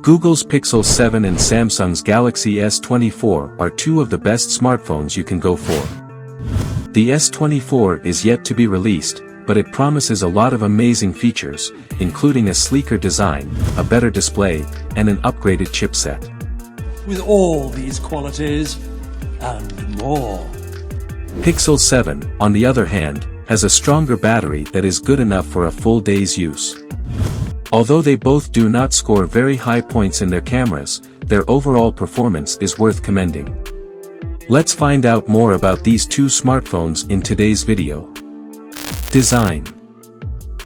Google's Pixel 7 and Samsung's Galaxy S24 are two of the best smartphones you can go for. The S24 is yet to be released, but it promises a lot of amazing features, including a sleeker design, a better display, and an upgraded chipset. With all these qualities, and more. Pixel 7, on the other hand, has a stronger battery that is good enough for a full day's use. Although they both do not score very high points in their cameras, their overall performance is worth commending. Let's find out more about these two smartphones in today's video. Design.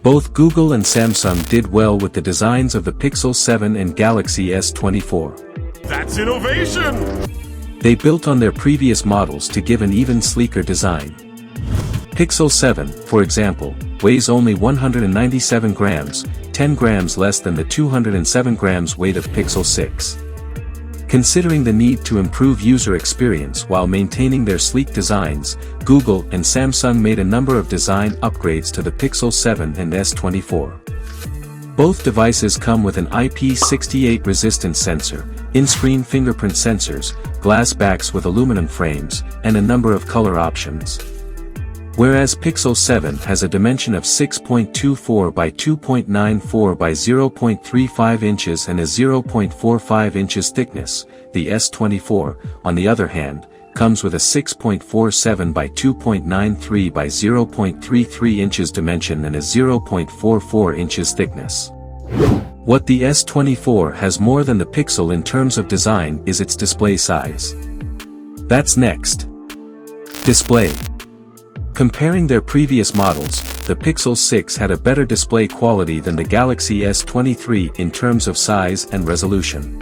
Both Google and Samsung did well with the designs of the Pixel 7 and Galaxy S24. That's innovation! They built on their previous models to give an even sleeker design. Pixel 7, for example, weighs only 197 grams, 10 grams less than the 207 grams weight of Pixel 6. Considering the need to improve user experience while maintaining their sleek designs, Google and Samsung made a number of design upgrades to the Pixel 7 and S24. Both devices come with an IP68 resistant sensor, in-screen fingerprint sensors, glass backs with aluminum frames, and a number of color options. Whereas Pixel 7 has a dimension of 6.24 by 2.94 by 0.35 inches and a 0.45 inches thickness, the S24, on the other hand, comes with a 6.47 by 2.93 by 0.33 inches dimension and a 0.44 inches thickness. What the S24 has more than the Pixel in terms of design is its display size. That's next. Display. Comparing their previous models, the Pixel 6 had a better display quality than the Galaxy S23 in terms of size and resolution.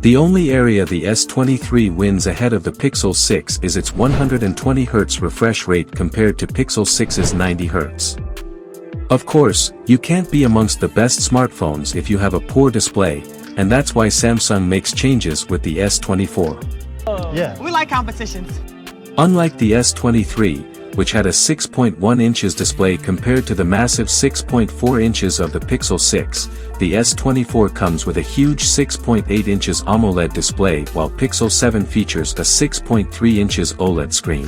The only area the S23 wins ahead of the Pixel 6 is its 120Hz refresh rate compared to Pixel 6's 90Hz. Of course, you can't be amongst the best smartphones if you have a poor display, and that's why Samsung makes changes with the S24. Yeah. We like competitions. Unlike the S23, which had a 6.1 inches display compared to the massive 6.4 inches of the Pixel 6, the S24 comes with a huge 6.8 inches AMOLED display while Pixel 7 features a 6.3 inches OLED screen.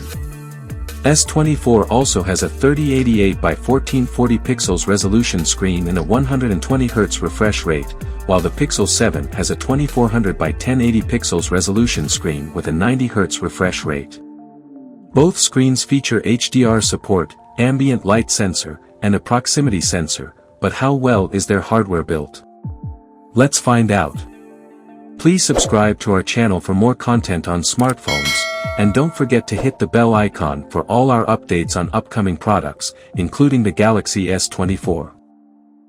S24 also has a 3088 by 1440 pixels resolution screen and a 120Hz refresh rate, while the Pixel 7 has a 2400 by 1080 pixels resolution screen with a 90Hz refresh rate. Both screens feature HDR support, ambient light sensor, and a proximity sensor, but how well is their hardware built? Let's find out. Please subscribe to our channel for more content on smartphones, and don't forget to hit the bell icon for all our updates on upcoming products, including the Galaxy S24.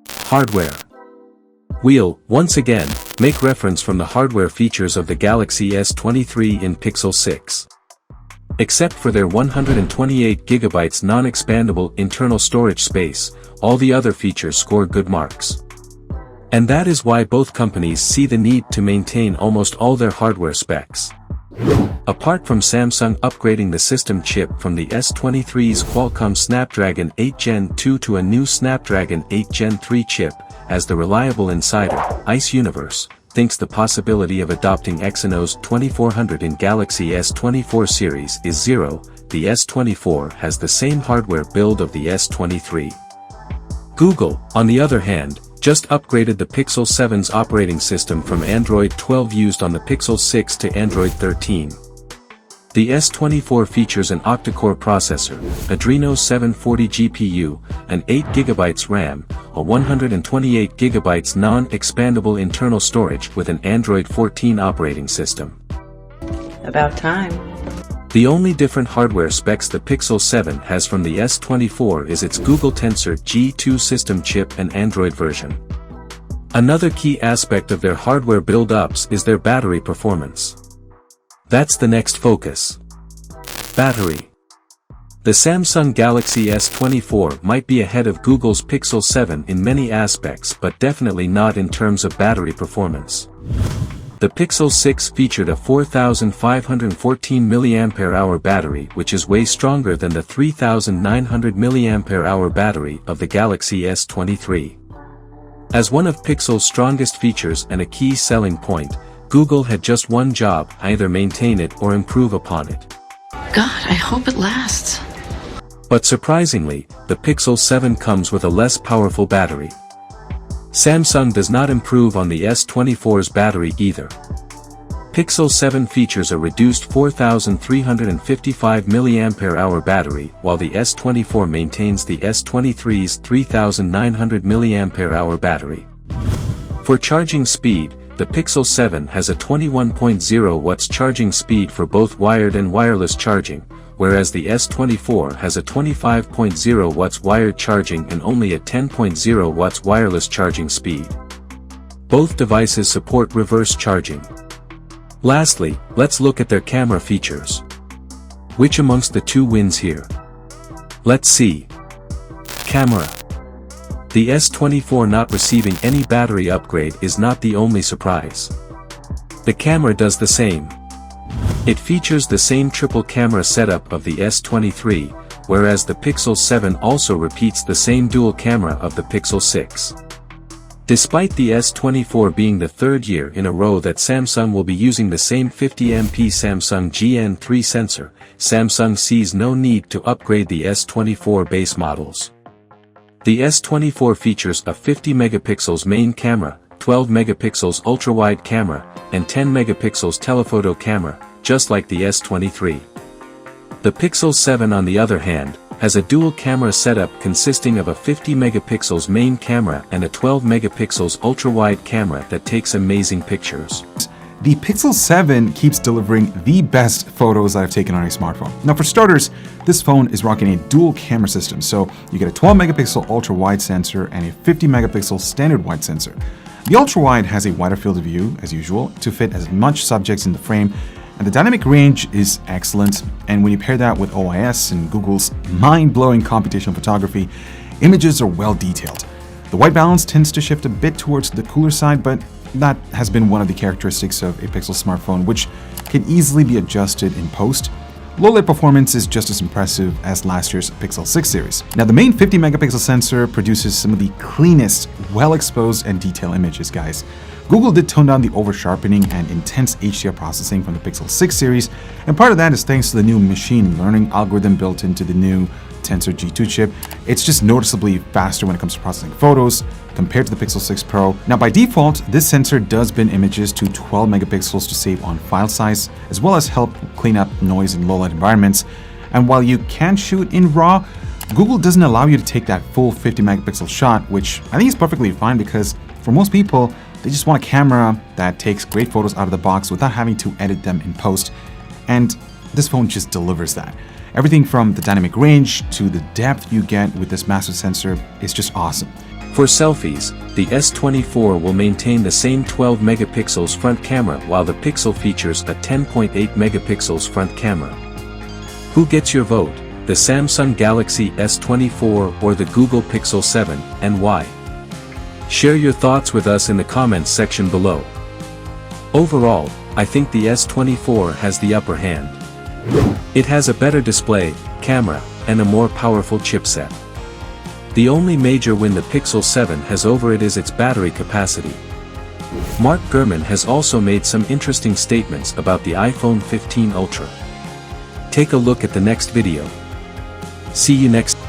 Hardware. We'll, once again, make reference from the hardware features of the Galaxy S23 in Pixel 6. Except for their 128GB non-expandable internal storage space, all the other features score good marks. And that is why both companies see the need to maintain almost all their hardware specs. Apart from Samsung upgrading the system chip from the S23's Qualcomm Snapdragon 8 Gen 2 to a new Snapdragon 8 Gen 3 chip, as the reliable insider, Ice Universe, thinks the possibility of adopting Exynos 2400 in Galaxy S24 series is zero, the S24 has the same hardware build of the S23. Google, on the other hand, just upgraded the Pixel 7's operating system from Android 12 used on the Pixel 6 to Android 13. The S24 features an octa-core processor, Adreno 740 GPU, an 8GB RAM, a 128GB non-expandable internal storage with an Android 14 operating system. About time. The only different hardware specs the Pixel 7 has from the S24 is its Google Tensor G2 system chip and Android version. Another key aspect of their hardware build-ups is their battery performance. That's the next focus. Battery. The Samsung Galaxy S24 might be ahead of Google's Pixel 7 in many aspects but definitely not in terms of battery performance. The Pixel 6 featured a 4514 mAh battery which is way stronger than the 3900 mAh battery of the Galaxy S23. As one of Pixel's strongest features and a key selling point, Google had just one job: either maintain it or improve upon it. God, I hope it lasts. But surprisingly, the Pixel 7 comes with a less powerful battery. Samsung does not improve on the S24's battery either. Pixel 7 features a reduced 4,355 mAh battery, while the S24 maintains the S23's 3,900 mAh battery. For charging speed, the Pixel 7 has a 21.0 watts charging speed for both wired and wireless charging, whereas the S24 has a 25.0 watts wired charging and only a 10.0 watts wireless charging speed. Both devices support reverse charging. Lastly, let's look at their camera features. Which amongst the two wins here? Let's see. Camera. The S24 not receiving any battery upgrade is not the only surprise. The camera does the same. It features the same triple camera setup of the S23, whereas the Pixel 7 also repeats the same dual camera of the Pixel 6. Despite the S24 being the third year in a row that Samsung will be using the same 50MP Samsung GN3 sensor, Samsung sees no need to upgrade the S24 base models. The S24 features a 50 megapixels main camera, 12 megapixels ultra-wide camera, and 10 megapixels telephoto camera, just like the S23. The Pixel 7 on the other hand, has a dual camera setup consisting of a 50 megapixels main camera and a 12 megapixels ultra-wide camera that takes amazing pictures. The Pixel 7 keeps delivering the best photos that I've taken on a smartphone. Now for starters, this phone is rocking a dual camera system, so you get a 12 megapixel ultra-wide sensor and a 50 megapixel standard wide sensor. The ultra-wide has a wider field of view, as usual, to fit as much subjects in the frame, and the dynamic range is excellent, and when you pair that with OIS and Google's mind-blowing computational photography, images are well detailed. The white balance tends to shift a bit towards the cooler side, but that has been one of the characteristics of a Pixel smartphone, which can easily be adjusted in post. Low light performance is just as impressive as last year's Pixel 6 series. Now the main 50 megapixel sensor produces some of the cleanest, well-exposed and detailed images, guys. Google did tone down the over-sharpening and intense HDR processing from the Pixel 6 series, and part of that is thanks to the new machine learning algorithm built into the new Tensor G2 chip. It's just noticeably faster when it comes to processing photos compared to the Pixel 6 Pro. Now by default, this sensor does bin images to 12 megapixels to save on file size, as well as help clean up noise in low-light environments. And while you can shoot in RAW, Google doesn't allow you to take that full 50 megapixel shot, which I think is perfectly fine because for most people, they just want a camera that takes great photos out of the box without having to edit them in post. And this phone just delivers that. Everything from the dynamic range to the depth you get with this massive sensor is just awesome. For selfies, the S24 will maintain the same 12 megapixels front camera while the Pixel features a 10.8 megapixels front camera. Who gets your vote, the Samsung Galaxy S24 or the Google Pixel 7, and why? Share your thoughts with us in the comments section below. Overall, I think the S24 has the upper hand. It has a better display, camera, and a more powerful chipset. The only major win the Pixel 7 has over it is its battery capacity. Mark Gurman has also made some interesting statements about the iPhone 15 Ultra. Take a look at the next video. See you next time.